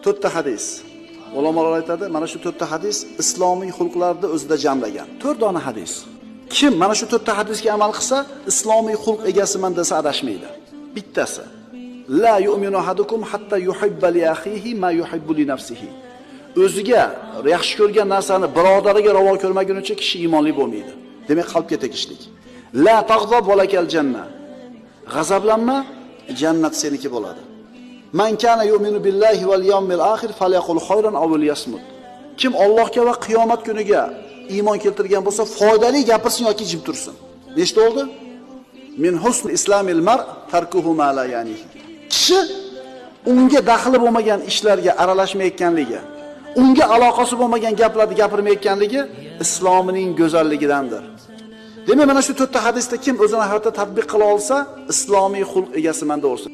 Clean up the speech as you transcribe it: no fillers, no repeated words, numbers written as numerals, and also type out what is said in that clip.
To'rtta hadis. Ulamolar aytadi, mana shu to'rtta hadis islomiy xulqlarni o'zida jamlagan. 4 dona hadis. Kim mana shu to'rtta hadisga amal qilsa, islomiy xulq egasiman desa adashmaydi. Bittasi: La yu'minu ahadukum hatta yuhibba li akhihi ma yuhibbu li nafsihi. O'ziga yaxshi ko'rgan narsani birodariga ravo ko'rmagunicha kishi iymonli bo'lmaydi. Demak, qalbga tegishlik. La tag'zab va lakal janna. G'azablanma, jannat seniki bo'ladi. Man kana yu'minu billahi wal yawmil akhir falyaqul khayran aw liyasmut. Kim Allohga va qiyomat kuniga iymon keltirgan bo'lsa, foydali gapirsin yoki jim tursin. Nechta bo'ldi? Min husn islamil mar tarkuhu ma la yani. Kishi unga daxli bo'lmagan ishlarga aralashmayotganligi, unga aloqasi bo'lmagan gaplarni gapirmayotganligi islomining go'zalligidandir. Demak, mana shu to'rtta hadisda kim o'zini hayotda tatbiq qila olsa, islomiy xulq egasiman deb o'rsin.